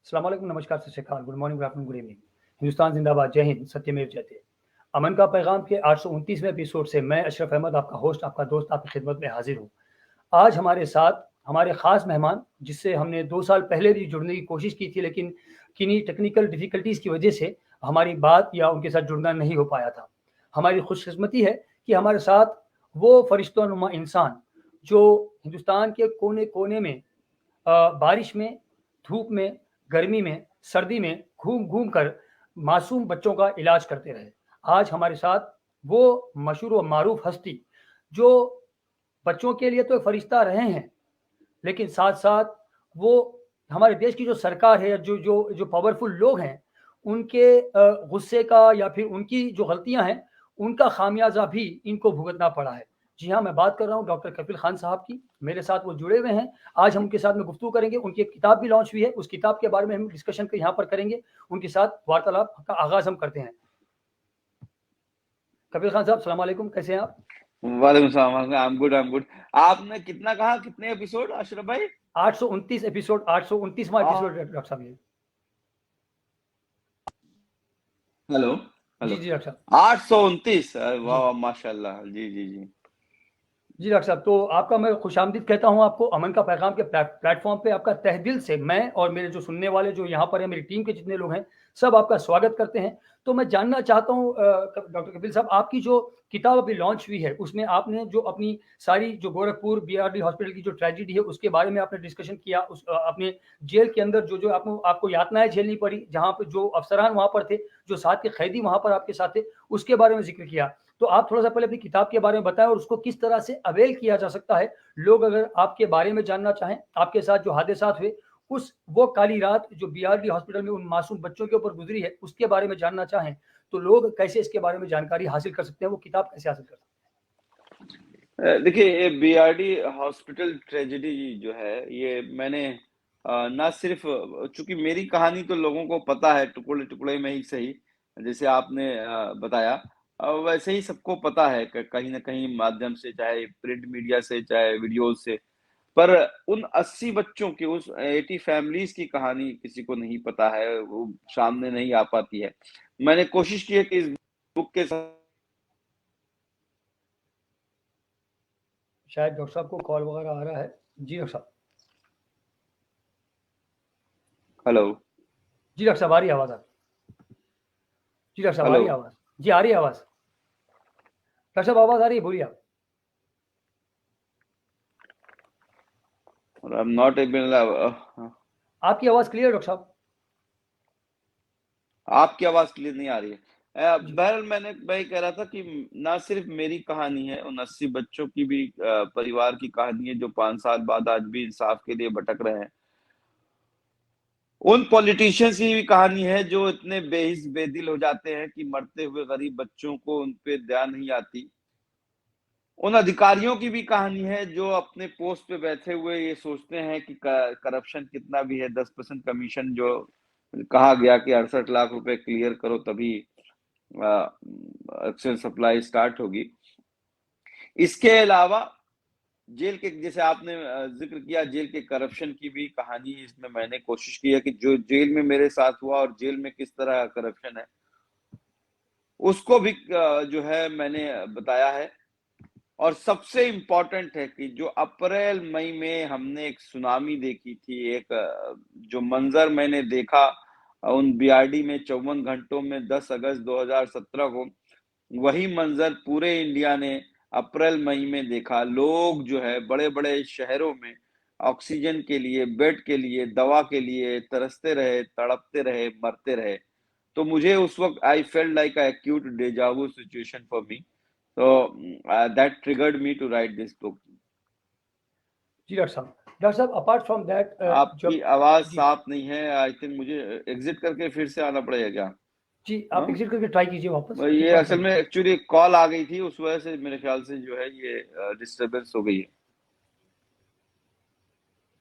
अस्सलाम वालेकुम, नमस्कार, सत श्री अकाल, good morning, good afternoon, good evening. Hindustan जिंदाबाद, जय हिंद, सत्यमेव जयते। अमन का पैगाम के 829वें एपिसोड से मैं अशरफ अहमद, आपका होस्ट, आपका दोस्त, आपकी खिदमत में हाजिर हूँ। आज हमारे साथ हमारे खास मेहमान, जिससे हमने 2 साल पहले भी जुड़ने की कोशिश की थी, लेकिन किन्हीं टेक्निकल डिफिकल्टीज की वजह से हमारी बात या उनके साथ जुड़ना नहीं हो पाया था। हमारी खुशकिस्मती है कि हमारे साथ वो फरिश्तोनुमा इंसान जो हिंदुस्तान के कोने-कोने में बारिश में, धूप में, गर्मी में, सर्दी में घूम-घूम कर मासूम बच्चों का इलाज करते रहे। आज हमारे साथ वो मशहूर व मारूफ हस्ती, जो बच्चों के लिए तो फरिश्ता रहे हैं, लेकिन साथ-साथ वो हमारे देश की जो सरकार है, जो पावरफुल लोग हैं, उनके गुस्से का या फिर उनकी जो गलतियाँ हैं, उनका खामियाज़ा भी इनको भुगतना पड़ा है। जी हाँ, मैं बात कर रहा हूँ डॉक्टर कफील खान साहब की। मेरे साथ वो जुड़े हुए हैं। आज हम उनके साथ में गुफ्तगू करेंगे। उनकी एक किताब भी लॉन्च हुई है, उस किताब के बारे में हम डिस्कशन यहाँ पर करेंगे। उनके साथ वार्तालाप का आगाज़ हम करते हैं। कफील खान साहब, अस्सलाम वालेकुम, कैसे हैं आप? वालेकुम सलाम। I am good. आपने कितना कहा, कितने एपिसोड अशरफ भाई? 829 एपिसोड, 829वां एपिसोड डॉक्टर साहब ये। हेलो जी, हेलो। जी डॉक्टर साहब। 829। जी। वाह माशाल्लाह। जी जी जी। जी डॉक्टर साहब, तो आपका मैं खुशामदीद कहता हूँ आपको अमन का पैगाम के प्लेटफॉर्म पे। आपका तहे दिल से मैं और मेरे जो सुनने वाले जो यहाँ पर हैं, मेरी टीम के जितने लोग हैं, सब आपका स्वागत करते हैं। तो मैं जानना चाहता हूँ डॉक्टर कपिल साहब, आपकी जो किताब अभी लॉन्च हुई है, उसमें आपने जो अपनी सारी जो गोरखपुर बीआरडी हॉस्पिटल की जो ट्रेजेडी है, उसके बारे में आपने डिस्कशन किया। अपने जेल के अंदर जो आपको यातनाएं झेलनी पड़ी, जहाँ पे जो अफसरान वहाँ पर थे, जो साथ के कैदी वहाँ पर आपके साथ थे, उसके बारे में जिक्र किया। तो आप थोड़ा-सा पहले अपनी किताब के बारे में बताएँ और उसको किस तरह से अवेल किया जा सकता है। लोग अगर आपके बारे में जानना चाहें, आपके साथ जो हादसात हुए, वो काली रात जो बीआरडी हॉस्पिटल में उन मासूम बच्चों के ऊपर गुज़री है, उसके बारे में जानना चाहें, तो लोग कैसे इसके बारे में जानकारी हासिल कर सकते हैं, वो किताब कैसे हासिल कर सकते हैं? देखिए, ये बीआरडी हॉस्पिटल ट्रेजेडी जो है, ये मैंने ना सिर्फ, चूंकि मेरी कहानी तो लोगों को पता है टुकड़े टुकड़े में ही सही, जैसे आपने बताया, वैसे ही सबको पता है कहीं ना कहीं माध्यम से, चाहे प्रिंट मीडिया से, चाहे वीडियोज से। पर उन 80 बच्चों की, उस 80 फैमिलीज की कहानी किसी को नहीं पता है, वो सामने नहीं आ पाती है। मैंने कोशिश की है कि इस बुक के साथ। शायद डॉक्टर साहब को कॉल वगैरह आ रहा है। जी डॉक्टर साहब। हेलो जी डॉक्टर साहब, आ रही है आवाज़ आपकी। जी डॉक्टर साहब, आ हेलो। रही है आवाज़। जी, आ रही है आवाज़। डॉक्टर साहब, आवाज़ आ रही है, बोलिए आप। I am not able. आपकी आवाज़ क्लियर है डॉक्टर साहब। आपकी आवाज क्लियर नहीं आ रही है। जी। बहरहाल, मैं कह रहा था कि ना सिर्फ मेरी कहानी है, उन 80 बच्चों की भी परिवार की कहानी है, जो 5 साल बाद आज भी इंसाफ के लिए भटक रहे हैं। उन पॉलिटिशियंस की भी कहानी है जो इतने बेहिस बेदिल हो जाते हैं कि मरते हुए गरीब बच्चों को उन पे दया नहीं आती। उन अधिकारियों की भी कहानी है जो अपने पोस्ट पे बैठे हुए ये सोचते हैं कि करप्शन कितना भी है, 10% कमीशन जो कहा गया कि 68 लाख रुपए क्लियर करो तभी ऑक्सीजन सप्लाई स्टार्ट होगी। इसके अलावा जेल के, जैसे आपने जिक्र किया, जेल के करप्शन की भी कहानी इसमें मैंने कोशिश की है कि जो जेल में मेरे साथ हुआ और जेल में किस तरह करप्शन है, उसको भी जो है मैंने बताया है। और सबसे इम्पोर्टेंट है कि जो अप्रैल मई में हमने एक सुनामी देखी थी, एक जो मंजर मैंने देखा उन बीआरडी में 54 घंटों में, 10 अगस्त 2017 को, वही मंजर पूरे इंडिया ने अप्रैल मई में देखा। लोग जो है बड़े बड़े शहरों में ऑक्सीजन के लिए, बेड के लिए, दवा के लिए तरसते रहे, तड़पते रहे, मरते रहे। तो मुझे उस वक्त I felt like a acute deja vu situation for me. So that triggered me to write this book. जी डॉक्टर साहब। डॉक्टर साहब, अपार्ट फ्रॉम दैट आपकी जब आवाज जी, साफ नहीं है। आई थिंक मुझे एग्जिट करके फिर से आना पड़ेगा क्या? जी, आप हाँ, एग्ज़िट करके ट्राई कीजिए वापस। जी, ये कोई असल बात में नहीं। एक्चुअली कॉल आ गई थी, उस वजह से मेरे ख्याल से जो है ये डिस्टरबेंस हो गई है।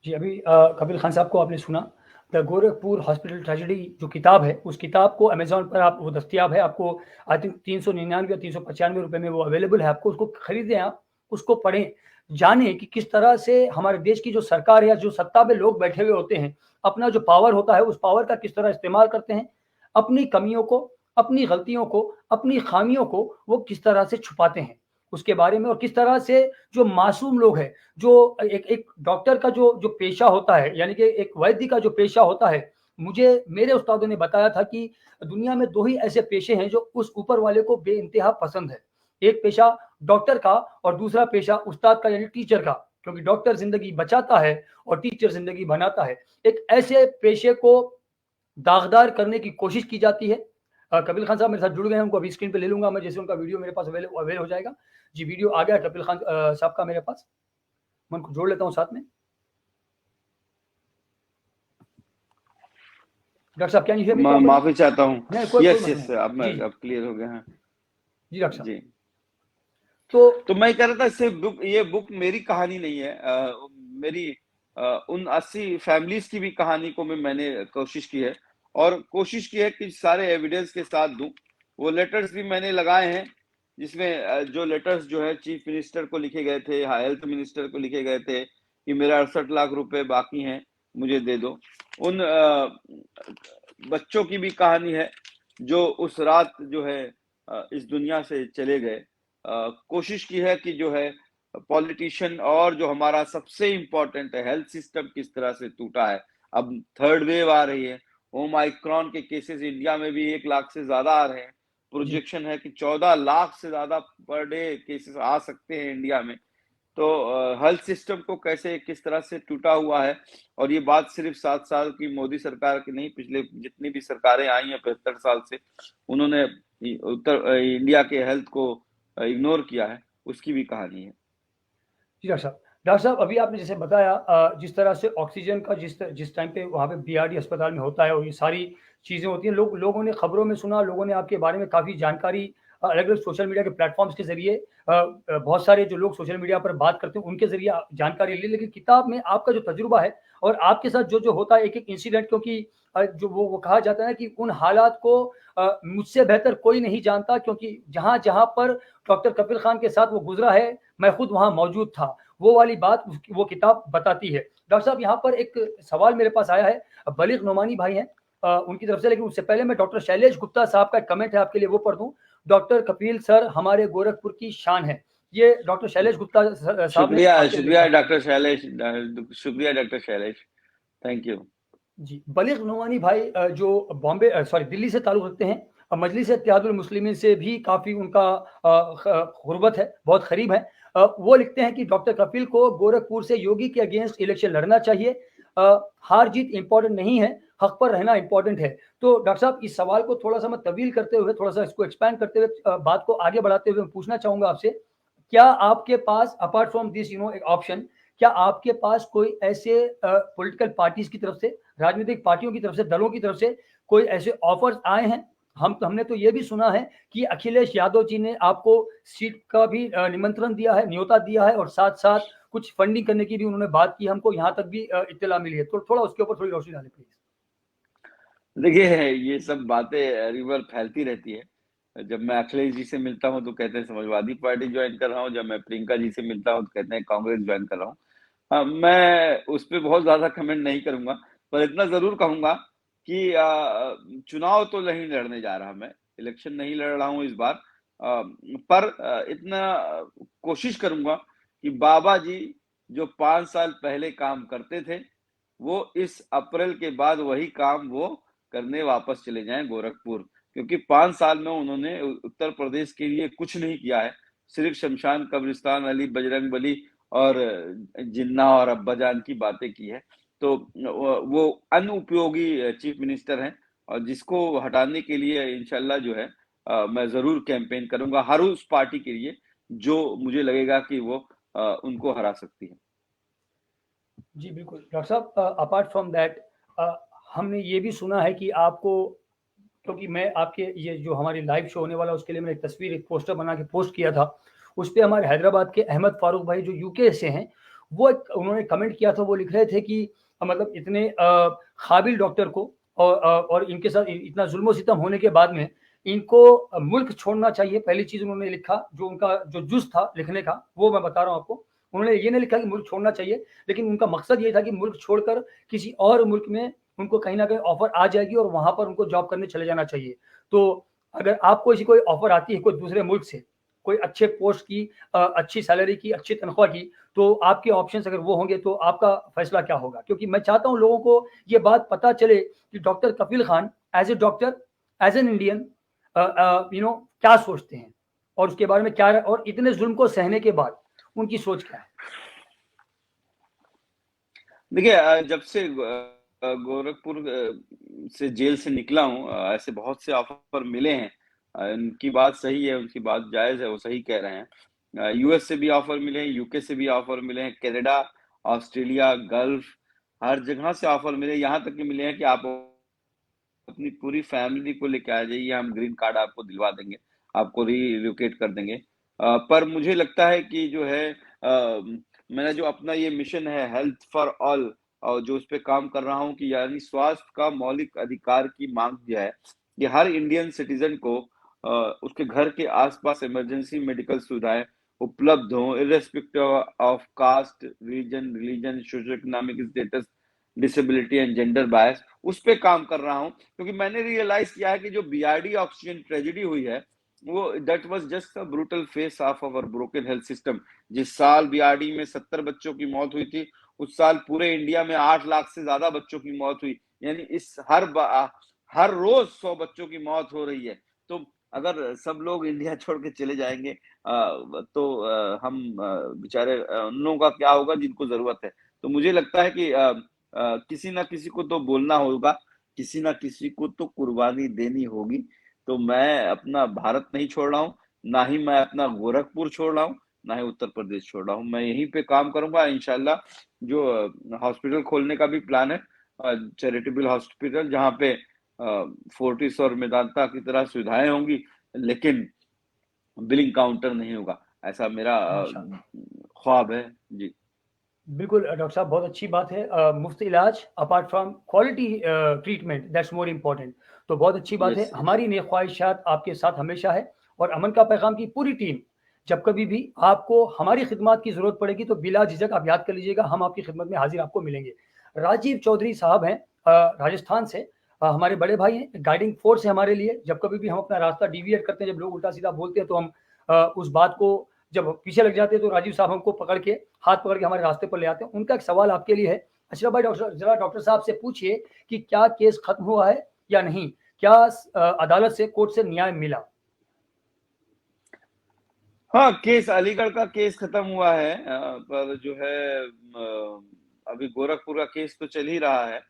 जी, अभी कपिल खान साहब को आपने सुना। द गोरखपुर हॉस्पिटल ट्रेजेडी जो किताब है, उस किताब को अमेज़न पर आप वो दस्तयाब है। आपको आई थिंक 399 या 395 रुपए में वो अवेलेबल है। आपको उसको खरीदें आप, उसको पढ़ें। जाने कि किस तरह से हमारे देश की जो सरकार या जो सत्ता में लोग बैठे हुए होते हैं, अपना जो पावर होता है उस पावर का किस तरह इस्तेमाल करते हैं, अपनी कमियों को, अपनी गलतियों को, अपनी खामियों को वो किस तरह से छुपाते हैं, उसके बारे में। और किस तरह से जो मासूम लोग हैं, जो एक डॉक्टर का जो पेशा होता है, यानी कि एक वैद्य का जो पेशा होता है, मुझे मेरे उस्तादों ने बताया था कि दुनिया में 2 ही ऐसे पेशे हैं जो उस ऊपर वाले को बेइंतहा पसंद है। एक पेशा डॉक्टर का और दूसरा पेशा उस्ताद का यानी टीचर का, क्योंकि डॉक्टर ज़िंदगी बचाता है और टीचर ज़िंदगी बनाता है। एक ऐसे पेशे को दागदार करने की कोशिश की जाती है। कपिल खान साहब मेरे साथ जुड़ गए हैं, उनको अभी स्क्रीन पे ले लूँगा मैं, जैसे उनका वीडियो मेरे पास अवेल हो जाएगा। जी, वीडियो आ गया कपिल खान साहब का मेरे पास। मैं उनको जोड़ लेता हूँ साथ में। डॉक्टर साहब क्या नहीं हुआ प्रॉपर्ली? माफी चाहता हूँ। नहीं, कोई यस मसला यस, नहीं। अब मैं जी, अब क्लियर हो गया। हाँ जी डॉक्टर साहब। जी। तो तो मैं कह रहा था, सिर्फ ये बुक मेरी कहानी नहीं है, मेरी उन 80 फैमिलीज की भी कहानी को मैंने कोशिश की है, और कोशिश की है कि सारे एविडेंस के साथ दूं। वो लेटर्स भी मैंने लगाए हैं, जिसमें जो लेटर्स जो है चीफ मिनिस्टर को लिखे गए थे, हेल्थ मिनिस्टर को लिखे गए थे कि मेरा 68 लाख रुपए बाकी हैं, मुझे दे दो। उन बच्चों की भी कहानी है जो उस रात जो है इस दुनिया से चले गए। कोशिश की है कि जो है पॉलिटिशियन और जो हमारा सबसे इम्पोर्टेंट है हेल्थ सिस्टम किस तरह से टूटा है। अब थर्ड वेव आ रही है, ओमाइक्रॉन के केसेस इंडिया में भी 1 लाख से ज्यादा आ रहे हैं। जी, प्रोजेक्शन है कि 14 लाख से ज्यादा पर डे केसेस आ सकते हैं इंडिया में। तो हेल्थ सिस्टम को कैसे किस तरह से टूटा हुआ है, और ये बात सिर्फ 7 साल की मोदी सरकार की नहीं, पिछले जितनी भी सरकारें आई हैं 75 साल से, उन्होंने इंडिया के हेल्थ को इग्नोर किया है, उसकी भी कहानी है। जी डॉक्टर साहब। डॉक्टर साहब अभी आपने जैसे बताया जिस तरह से ऑक्सीजन का जिस टाइम पे वहाँ पे बीआरडी अस्पताल में होता है और ये सारी चीज़ें होती हैं, लोगों ने खबरों में सुना, लोगों ने आपके बारे में काफ़ी जानकारी अलग-अलग सोशल मीडिया के प्लेटफ़ॉर्म्स के ज़रिए बहुत सारे जो लोग सोशल मीडिया पर बात करते हैं उनके ज़रिए जानकारी ली। लेकिन किताब में आपका जो तजुर्बा है और आपके साथ जो होता है एक-एक इंसिडेंट, क्योंकि जो वो कहा जाता है ना कि उन हालात को मुझसे बेहतर कोई नहीं जानता, क्योंकि जहाँ-जहाँ पर डॉक्टर कपिल खान के साथ वो गुज़रा है, मैं खुद वहाँ मौजूद था। वो वाली बात वो किताब बताती है। डॉक्टर साहब यहाँ पर एक सवाल मेरे पास आया है, बलीग नोमानी भाई हैं उनकी तरफ से, लेकिन उससे पहले मैं डॉक्टर शैलेश गुप्ता साहब का एक कमेंट है आपके लिए, वो पढ़ दूँ। डॉक्टर कपिल सर हमारे गोरखपुर की शान है। ये डॉक्टर शैलेश गुप्ता साहब ने शुक्रिया आपके लिए लिखा शुक्रिया है। डॉक्टर शैलेश, शुक्रिया डॉक्टर शैलेश, थैंक यू। जी, बलीग नोमानी भाई जो दिल्ली से ताल्लुक़ रखते हैं। मजलिस इत्तेहादुल मुस्लिमीन से भी काफ़ी उनका क़ुर्बत है, बहुत करीब है। वो लिखते हैं कि डॉक्टर कपिल को गोरखपुर से योगी के अगेंस्ट इलेक्शन लड़ना चाहिए। हार-जीत इम्पोर्टेंट नहीं है, हक़ पर रहना इम्पोर्टेंट है। तो डॉक्टर साहब इस सवाल को थोड़ा-सा मैं तवील करते हुए, थोड़ा-सा इसको एक्सपैंड करते हुए बात को आगे बढ़ाते हुए मैं पूछना चाहूँगा आपसे, क्या आपके पास अपार्ट फ्रॉम दिस एक ऑप्शन, क्या आपके पास कोई ऐसे पॉलिटिकल पार्टीज़ की तरफ से, राजनीतिक पार्टियों की तरफ से, दलों की तरफ से कोई ऐसे ऑफर्स आए हैं? हमने तो ये भी सुना है कि अखिलेश यादव जी ने आपको सीट का भी निमंत्रण दिया है, न्योता दिया है और साथ-साथ कुछ फंडिंग करने की भी उन्होंने बात की, हमको यहाँ तक भी इत्तिला मिली है। तो थोड़ा उसके ऊपर थोड़ी रोशनी डालें प्लीज़। देखिए, ये सब बातें रिवर फैलती रहती है। जब मैं अखिलेश जी से मिलता हूँ तो कहते हैं समाजवादी पार्टी ज्वाइन कर रहा हूँ, जब मैं प्रियंका जी से मिलता हूँ तो कहते हैं कांग्रेस ज्वाइन कर रहा हूँ। मैं उस पे बहुत ज्यादा कमेंट नहीं करूंगा, पर इतना जरूर कहूंगा कि चुनाव तो नहीं लड़ने जा रहा, मैं इलेक्शन नहीं लड़ रहा हूँ इस बार। पर इतना कोशिश करूंगा कि बाबा जी जो 5 साल पहले काम करते थे, वो इस अप्रैल के बाद वही काम वो करने वापस चले जाएं गोरखपुर, क्योंकि 5 साल में उन्होंने उत्तर प्रदेश के लिए कुछ नहीं किया है। सिर्फ शमशान, कब्रिस्तान, अली, बजरंग बली और जिन्ना और अब्बाजान की बातें की है। तो वो अनुपयोगी चीफ मिनिस्टर हैं, और जिसको हटाने के लिए इंशाल्लाह जो है मैं जरूर कैंपेन करूंगा हर उस पार्टी के लिए जो मुझे लगेगा कि वो उनको हरा सकती है। जी, बिल्कुल। डॉक्टर साहब अपार्ट फ्रॉम दैट हमने ये भी सुना है कि आपको, क्योंकि मैं आपके ये जो हमारी लाइव शो होने वाला है उसके लिए मैंने एक तस्वीर, एक पोस्टर बना के पोस्ट किया था। उस पे हमारे हैदराबाद के अहमद फारूक भाई जो यूके से हैं, वो एक उन्होंने कमेंट किया था, वो लिख रहे थे कि मतलब इतने काबिल डॉक्टर को और इनके साथ इतना ज़ुल्म-ओ-सितम होने के बाद में इनको मुल्क छोड़ना चाहिए। पहली चीज़ उन्होंने लिखा, जो उनका जो जुज़ था लिखने का, वो मैं बता रहा हूँ आपको। उन्होंने ये नहीं लिखा कि मुल्क छोड़ना चाहिए, लेकिन उनका मकसद ये था कि मुल्क छोड़कर किसी और मुल्क में उनको कहीं न कहीं ऑफ़र आ जाएगी और वहाँ पर उनको जॉब करने चले जाना चाहिए। तो अगर आपको ऐसी कोई ऑफ़र आती है कोई दूसरे मुल्क से, कोई अच्छे पोस्ट की अच्छी सैलरी की, अच्छी तनख्वाह की, तो आपके ऑप्शंस अगर वो होंगे तो आपका फैसला क्या होगा? क्योंकि मैं चाहता हूँ लोगों को ये बात पता चले कि doctor Kafeel Khan as a doctor, as an Indian क्या सोचते हैं और उसके बारे में क्या और इतने ज़ुल्म को सहने के बाद उनकी सोच क्या है? देखिए, जब से गोरखपुर से जेल से निकला हूँ, ऐसे बहुत से ऑफर मिले हैं। उनकी बात सही है, उनकी बात जायज़ है, वो सही कह रहे हैं। यूएस से भी ऑफर मिले हैं, यूके से भी ऑफर मिले हैं, कनाडा, ऑस्ट्रेलिया, गल्फ, हर जगह से ऑफर मिले। यहाँ तक कि मिले हैं कि आप अपनी पूरी फैमिली को लेके आ जाइए, हम ग्रीन कार्ड आपको दिलवा देंगे, आपको रिलोकेट कर देंगे। पर मुझे लगता है कि जो है मेरा जो अपना ये मिशन है हेल्थ फॉर ऑल, और जो उस पे काम कर रहा हूँ कि यानी स्वास्थ्य का मौलिक अधिकार की मांग जो है कि हर इंडियन सिटीजन को उसके घर के आसपास इमरजेंसी मेडिकल सुविधाएं उपलब्ध हों, irrespective of caste, religion, socio economic status, disability and gender bias, उस पे काम कर रहा हूँ। क्योंकि मैंने रियलाइज किया है कि जो बीआरडी ऑक्सीजन ट्रेजेडी हुई है, वो that was just a brutal face of our broken health system. जिस साल बीआरडी में 70 बच्चों की मौत हुई थी, उस साल पूरे इंडिया में 8 लाख से ज्यादा बच्चों की मौत हुई। यानी इस हर रोज 100 बच्चों की मौत हो रही है। तो अगर सब लोग इंडिया छोड़ के चले जाएंगे तो हम बेचारे उन लोगों का क्या होगा जिनको जरूरत है। तो मुझे लगता है कि किसी ना किसी को तो बोलना होगा, किसी ना किसी को तो कुर्बानी देनी होगी। तो मैं अपना भारत नहीं छोड़ रहा हूँ, ना ही मैं अपना गोरखपुर छोड़ रहा हूँ, ना ही उत्तर प्रदेश छोड़ रहा हूँ। मैं यहीं पे काम करूंगा इंशाल्लाह। जो हॉस्पिटल खोलने का भी प्लान है, चैरिटेबल हॉस्पिटल, जहाँ पे फोर्टिस और मेदांता की तरह सुविधाएं होंगी, लेकिन बिलिंग काउंटर नहीं होगा। ऐसा मेरा माशाल्लाह। ख्वाब है जी। बिल्कुल डॉक्टर साहब बहुत अच्छी बात है। मुफ्त इलाज apart from quality treatment that's more important. तो बहुत अच्छी बात है। Yes yes. हमारी नेक ख्वाहिशात आपके साथ हमेशा है और अमन का पैगाम की पूरी टीम जब कभी भी आपको हमारी खिदमत की ज़रूरत पड़ेगी तो बिला झिझक आप याद कर लीजिएगा, हम आपकी खिदमत में हाजिर आपको मिलेंगे। राजीव चौधरी साहब हैं राजस्थान से। हमारे बड़े भाई हैं, गाइडिंग फोर्स है हमारे लिए। जब कभी भी हम अपना रास्ता डिविएट करते हैं, जब लोग उल्टा सीधा बोलते हैं तो हम उस बात को जब पीछे लग जाते हैं तो राजीव साहब हमको पकड़ के हाथ पकड़ के हमारे रास्ते पर ले आते हैं। उनका एक सवाल आपके लिए है। अशरफ भाई, जरा डॉक्टर साहब से पूछिए कि क्या केस खत्म हुआ है या नहीं? क्या अदालत से, कोर्ट से न्याय मिला? हाँ, केस अलीगढ़ का केस खत्म हुआ है, पर जो है अभी गोरखपुर का केस तो चल ही रहा है।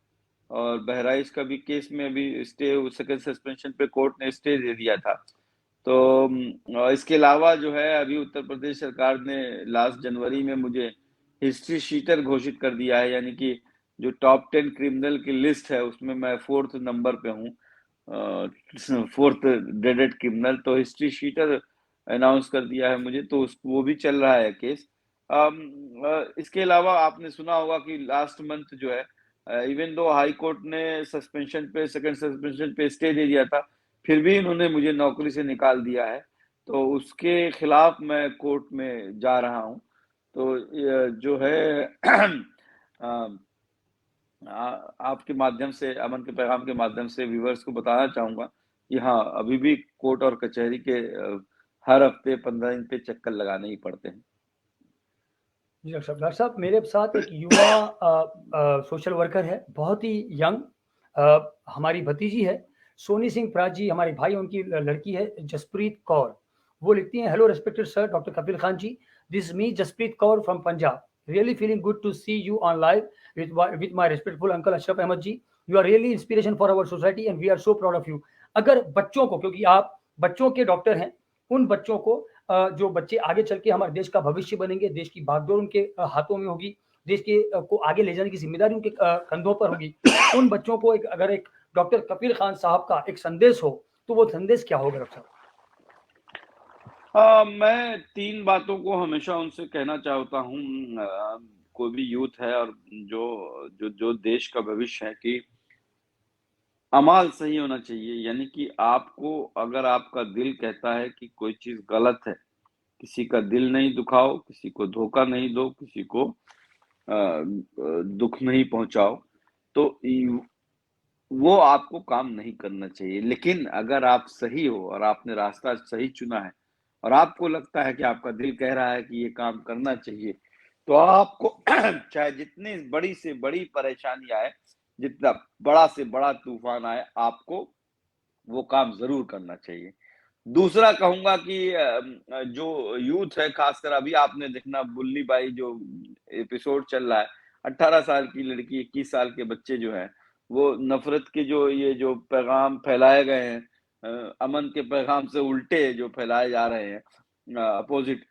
और बहराइच का भी केस में अभी स्टे, सेकंड सस्पेंशन पे कोर्ट ने स्टे दे दिया था। तो इसके अलावा जो है अभी उत्तर प्रदेश सरकार ने लास्ट जनवरी में मुझे हिस्ट्री शीटर घोषित कर दिया है। यानी कि जो टॉप 10 क्रिमिनल की लिस्ट है उसमें मैं 4th नंबर पे हूँ, 4th ग्रेडेड क्रिमिनल। तो हिस्ट्री शीटर अनाउंस कर दिया है मुझे, तो वो भी चल रहा है केस। इसके अलावा आपने सुना होगा कि लास्ट मंथ जो है, इवन दो हाई कोर्ट ने सस्पेंशन पे, सेकंड सस्पेंशन पे स्टे दे दिया था, फिर भी इन्होंने मुझे नौकरी से निकाल दिया है। तो उसके खिलाफ मैं कोर्ट में जा रहा हूँ। तो जो है आपके माध्यम से, अमन के पैगाम के माध्यम से व्यूवर्स को बताना चाहूंगा कि हाँ, अभी भी कोर्ट और कचहरी के हर हफ्ते 15 दिन पे चक्कर लगाने ही पड़ते हैं। जी डॉक्टर साहब, मेरे साथ एक युवा सोशल वर्कर है, बहुत ही यंग, हमारी भतीजी है, सोनी सिंह प्राज जी हमारे भाई, उनकी लड़की है जसप्रीत कौर। वो लिखती हैं, hello respected sir doctor Kapil Khan ji, this me Jaspreet Kaur from Punjab, really feeling good to see you on live with my respectful uncle Ashraf Ahmed ji, you are really inspiration for our society and we are so proud of you. अगर बच्चों को, क्योंकि आप बच्चों के doctor हैं, उन बच्चों को जो बच्चे आगे चल के हमारे देश का भविष्य बनेंगे, देश की बागडोर उनके हाथों में होगी, देश के को आगे ले जाने की जिम्मेदारी उनके कंधों पर होगी। उन बच्चों को अगर एक डॉक्टर कपिल खान साहब का एक संदेश हो तो वो संदेश क्या होगा डॉक्टर साहब? मैं 3 बातों को हमेशा उनसे कहना चाहता हूँ। कोई भी यूथ है और जो जो जो देश का भविष्य है, कि अमाल सही होना चाहिए। यानी कि आपको, अगर आपका दिल कहता है कि कोई चीज गलत है, किसी का दिल नहीं दुखाओ, किसी को धोखा नहीं दो, किसी को दुख नहीं पहुंचाओ, तो वो आपको काम नहीं करना चाहिए। लेकिन अगर आप सही हो और आपने रास्ता सही चुना है और आपको लगता है कि आपका दिल कह रहा है कि ये काम करना चाहिए, तो आपको चाहे जितनी बड़ी से बड़ी परेशानी आए, जितना बड़ा से बड़ा तूफान आए, आपको वो काम जरूर करना चाहिए। दूसरा कहूंगा कि जो यूथ है, खासकर अभी आपने देखना बुल्ली बाई जो एपिसोड चल रहा है, 18 साल की लड़की, 21 साल के बच्चे जो है, वो नफरत के जो ये जो पैगाम फैलाए गए हैं, अमन के पैगाम से उल्टे जो फैलाए जा रहे हैं, अपोजिट,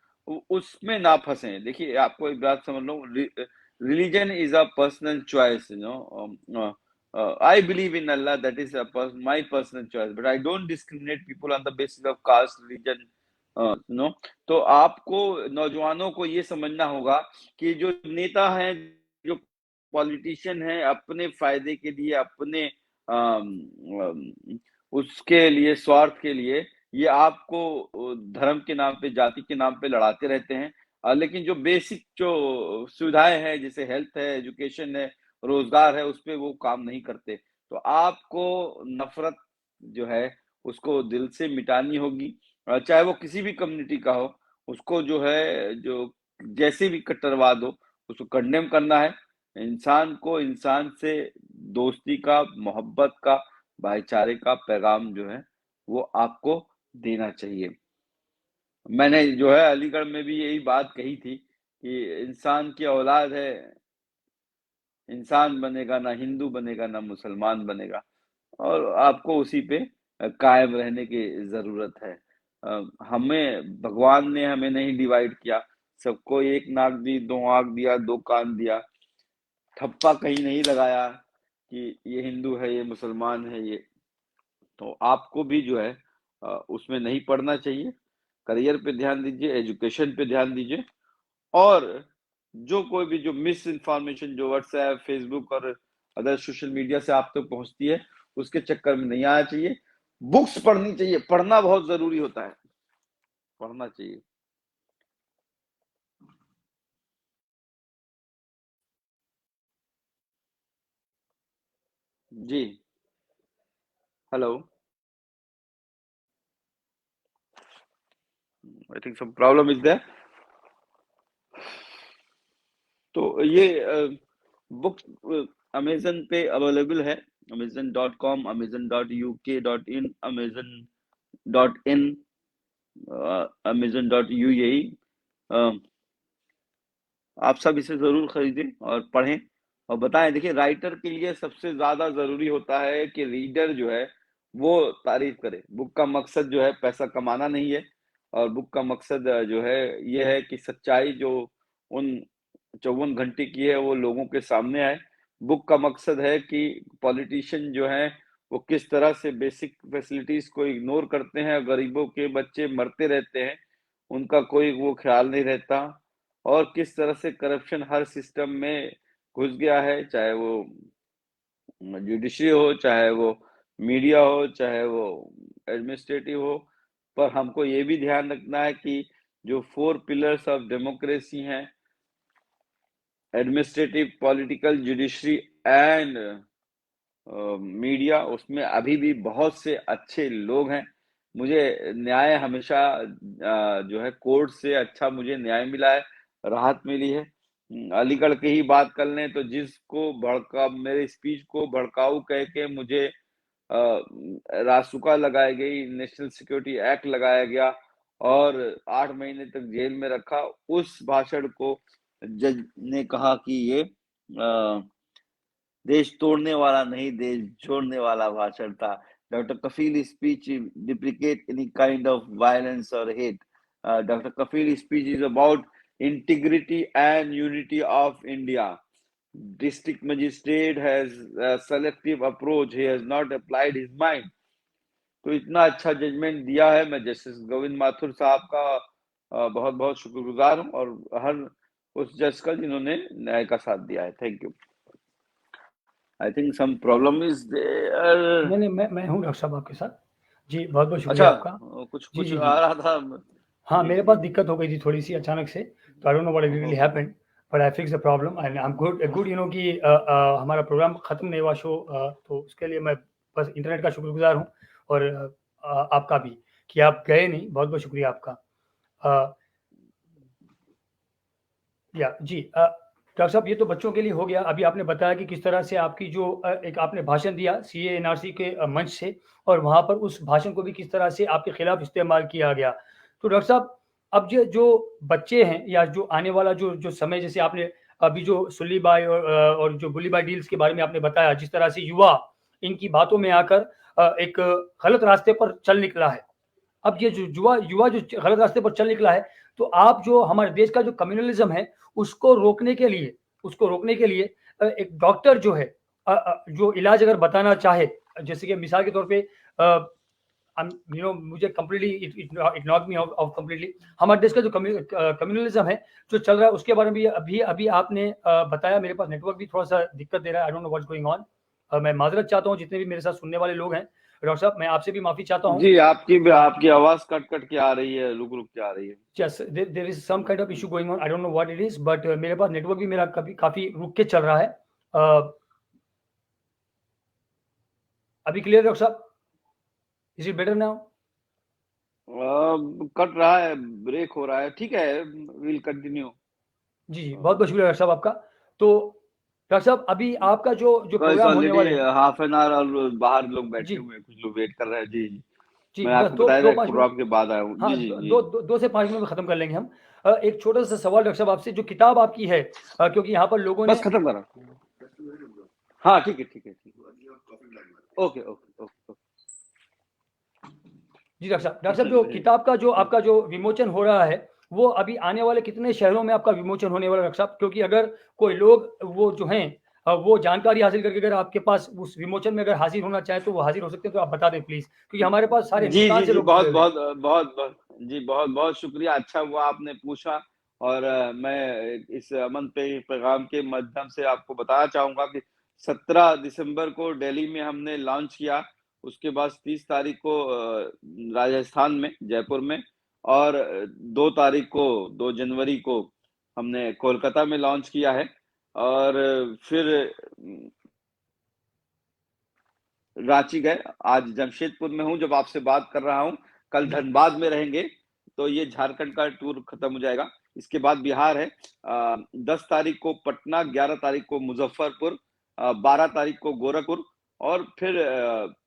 उसमें ना फंसे। देखिए, आपको एक बात समझ लो, religion is a personal choice, I believe in Allah. That is my personal choice. But I don't discriminate people on the basis of caste, religion. तो आपको, नौजवानों को ये समझना होगा कि जो नेता हैं, जो पॉलिटिशियन हैं, अपने फायदे के लिए, अपने उसके लिए, स्वार्थ के लिए, ये आपको धर्म के नाम पे, जाति के नाम पे लड़ाते रहते हैं। लेकिन जो बेसिक जो सुविधाएं हैं, जैसे हेल्थ है, एजुकेशन है, रोजगार है, उस पे वो काम नहीं करते। तो आपको नफरत जो है उसको दिल से मिटानी होगी, चाहे वो किसी भी कम्युनिटी का हो, उसको जो है, जो जैसे भी कट्टरवाद हो, उसको कंडेम करना है। इंसान को इंसान से दोस्ती का, मोहब्बत का, भाईचारे का पैगाम जो है वो आपको देना चाहिए। मैंने जो है अलीगढ़ में भी यही बात कही थी कि इंसान की औलाद है, इंसान बनेगा, ना हिंदू बनेगा, ना मुसलमान बनेगा, और आपको उसी पे कायम रहने की जरूरत है। हमें, भगवान ने हमें नहीं डिवाइड किया, सबको एक नाक दी, दो आंख दिया, दो कान दिया, ठप्पा कहीं नहीं लगाया कि ये हिंदू है, ये मुसलमान है, ये। तो आपको भी जो है उसमें नहीं पढ़ना चाहिए। करियर पे ध्यान दीजिए, एजुकेशन पे ध्यान दीजिए, और जो कोई भी जो मिस इन्फॉर्मेशन जो व्हाट्सएप, फेसबुक और अदर सोशल मीडिया से आप तक पहुंचती है, उसके चक्कर में नहीं आना चाहिए। बुक्स पढ़नी चाहिए, पढ़ना बहुत जरूरी होता है, पढ़ना चाहिए। जी, hello, I think some problem is there. तो ये बुक अमेजन पे अवेलेबल है, amazon.com, amazon.uk.in, amazon.in, amazon.ua। आप सब इसे जरूर खरीदें और पढ़ें और बताएं। देखिए, राइटर के लिए सबसे ज्यादा जरूरी होता है कि रीडर जो है वो तारीफ करे। बुक का मकसद जो है पैसा कमाना नहीं है, और बुक का मकसद जो है ये है कि सच्चाई जो उन 54 घंटे की है वो लोगों के सामने आए। बुक का मकसद है कि पॉलिटिशियन जो है वो किस तरह से बेसिक फैसिलिटीज को इग्नोर करते हैं, गरीबों के बच्चे मरते रहते हैं, उनका कोई वो ख्याल नहीं रहता, और किस तरह से करप्शन हर सिस्टम में घुस गया है, चाहे वो जुडिशरी हो, चाहे वो मीडिया हो, चाहे वो एडमिनिस्ट्रेटिव हो। पर हमको ये भी ध्यान रखना है कि जो 4 पिलर्स ऑफ डेमोक्रेसी हैं, administrative, political, judiciary and media, उसमें अभी भी बहुत से अच्छे लोग हैं। मुझे न्याय हमेशा जो है कोर्ट से अच्छा मुझे न्याय मिला है, राहत मिली है। अलीगढ़ की ही बात कर लें तो जिसको भड़का, मेरे स्पीच को भड़काऊ कह के मुझे रासुका लगाई गई, नेशनल सिक्योरिटी एक्ट लगाया गया और 8 महीने तक जेल में रखा, उस भाषण को जज ने कहा कि ये देश तोड़ने वाला नहीं, देश जोड़ने वाला भाषण था। Doctor Kafeel speech deprecate any kind of violence और hate. Doctor Kafeel speech is about integrity and unity of India. District magistrate has a selective approach, he has not applied his mind। तो इतना अच्छा जजमेंट दिया है, मैं जस्टिस गोविंद माथुर साहब का बहुत बहुत शुक्रगुजार हूँ, और हर उस जज का जिन्होंने न्याय का साथ दिया है। Thank you. I think some problem is there. नहीं, मैं हूँ डॉक्टर साहब आपके साथ। जी, बहुत-बहुत शुक्रिया अच्छा, आपका। कुछ जी, कुछ जी, आ जी। रहा था। हाँ, मेरे पास दिक्कत हो गई थी थोड़ी सी अचानक से, तो I don't know what really happened, but I fix the problem and I am good you know कि हमारा प्रोग्राम खत्म नहीं हुआ शो, तो उसके लिए मैं बस इंटरनेट का शुक्रगुजार हूँ, और आपका भी कि आप गए नहीं, बहुत बहुत शुक्रिया आपका। या जी, डॉक्टर साहब ये तो बच्चों के लिए हो गया। अभी आपने बताया कि किस तरह से आपकी जो एक आपने भाषण दिया सीए एनआरसी के मंच से, और वहाँ पर उस भाषण को भी किस तरह से आपके खिलाफ इस्तेमाल किया गया। तो डॉक्टर साहब, अब जो बच्चे हैं या जो आने वाला जो समय, जैसे आपने अभी जो सुल्ली बाई और जो बुल्ली बाई डील्स के बारे में आपने बताया, जिस तरह से युवा इनकी बातों में आकर एक गलत रास्ते पर चल निकला है। अब ये जो युवा जो गलत रास्ते पर चल निकला है, तो आप जो हमारे देश का जो कम्युनलिज्म है उसको रोकने के लिए एक डॉक्टर जो है, जो इलाज अगर बताना चाहे, जैसे कि मिसाल के तौर पे मुझे completely it not me of completely, हमारे देश का जो कम्युनलिज्म है जो चल रहा है उसके बारे में भी अभी आपने बताया। मेरे पास नेटवर्क भी थोड़ा सा दिक्कत दे रहा है, I don't know what's going on. मैं माजरत चाहता हूँ जितने भी मेरे साथ सुनने वाले लोग हैं। डॉक्टर साहब, मैं आपसे भी माफी चाहता हूँ। जी, आपकी आवाज कट कट के आ रही है, रुक रुक के आ रही है। Yes, there is some kind of issue going on. I don't know what it is, but मेरे पास नेटवर्क भी मेरा काफी रुक के चल रहा है। अभी क्लियर डॉक्टर साहब? Is it better now? Cut रहा है, ब्रेक हो रहा है, ठीक है, विल कंटिन्यू। जी, बहुत बहुत शुक्रिया डॉक्टर साहब आपका। तो डॉक्टर साहब, अभी आपका जो प्रोग्राम होने ऑलरेडी वाले हैं, हाफ एन आवर और बाहर लोग बैठे जी हुए हैं, कुछ लोग वेट कर रहे हैं। जी जी, जी, मैं बस आपको दो बताया दो था 5 मिनट। प्रोग्राम के बाद आया हूँ। हाँ, जी जी दो जी। दो, दो से 5 मिनट में खत्म कर लेंगे हम। एक छोटा सा सवाल डॉक्टर साहब आपसे, जो किताब आपकी है, क्योंकि यहाँ पर लोगों बस ने, खत्म करा। हाँ ठीक है ठीक है ठीक है, ओके ओके ओके। जी डॉक्टर साहब, जो किताब का जो आपका जो विमोचन हो रहा है, वो अभी आने वाले कितने शहरों में आपका विमोचन होने वाला है डॉक्टर साहब? क्योंकि अगर कोई लोग वो जो हैं वो जानकारी हासिल करके अगर आपके पास उस विमोचन में अगर हाजिर होना चाहे तो वो हाजिर हो सकते हैं, तो आप बता दें प्लीज, क्योंकि हमारे पास सारे जी हिंदुस्तान जी से जी, लोग बहुत जुड़े हुए हैं। बहुत बहुत बहुत जी, बहुत बहुत शुक्रिया। अच्छा हुआ आपने पूछा। और मैं इस अमन पे पैगाम के माध्यम से आपको बताना चाहूंगा कि 17 दिसंबर को दिल्ली में हमने लॉन्च किया। उसके बाद 30 तारीख को राजस्थान में जयपुर में, और 2 तारीख को 2 जनवरी को हमने कोलकाता में लॉन्च किया है। और फिर रांची गए, आज जमशेदपुर में हूँ जब आपसे बात कर रहा हूँ। कल धनबाद में रहेंगे, तो ये झारखंड का टूर खत्म हो जाएगा। इसके बाद बिहार है, 10 तारीख को पटना, 11 तारीख को मुजफ्फरपुर, 12 तारीख को गोरखपुर, और फिर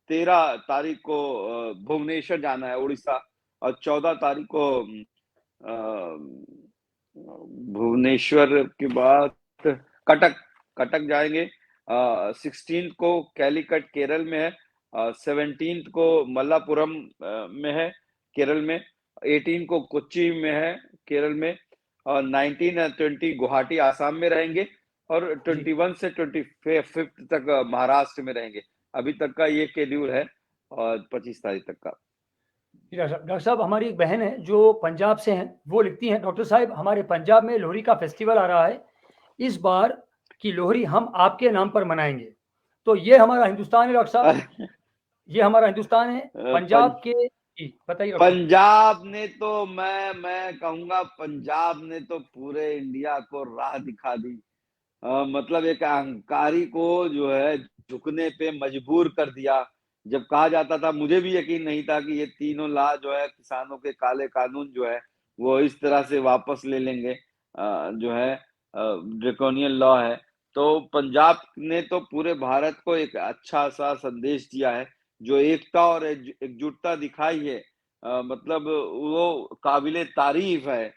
13 तारीख को भुवनेश्वर जाना है उड़ीसा, और 14 तारीख को भुवनेश्वर के बाद कटक कटक जाएंगे। 16 को कैलीकट केरल में है, 17 को मल्लापुरम में है केरल में, 18 को कोच्चि में है केरल में, और 19 और 20 गुवाहाटी आसाम में रहेंगे, और 21 से 25 तक महाराष्ट्र में रहेंगे। अभी तक का ये शेड्यूल है, और 25 तारीख तक का। डॉक्टर साहब, हमारी एक बहन है जो पंजाब से हैं, वो लिखती हैं, डॉक्टर साहब हमारे पंजाब में लोहड़ी का फेस्टिवल आ रहा है, इस बार की लोहड़ी हम आपके नाम पर मनाएंगे। तो ये हमारा हिंदुस्तान है डॉक्टर साहब, ये हमारा हिंदुस्तान है पंजाब के। जी बताइए डॉक्टर साहब। पंजाब ने तो मैं कहूंगा पंजाब ने तो पूरे इंडिया को राह दिखा दी। मतलब एक अहंकारी को जो है झुकने पे मजबूर कर दिया। जब कहा जाता था, मुझे भी यकीन नहीं था कि ये तीनों ला जो है किसानों के काले कानून जो है वो इस तरह से वापस ले लेंगे। जो है ड्रेकोनियन लॉ है। तो पंजाब ने तो पूरे भारत को एक अच्छा सा संदेश दिया है, जो एकता और एकजुटता दिखाई है। मतलब वो काबिले तारीफ है।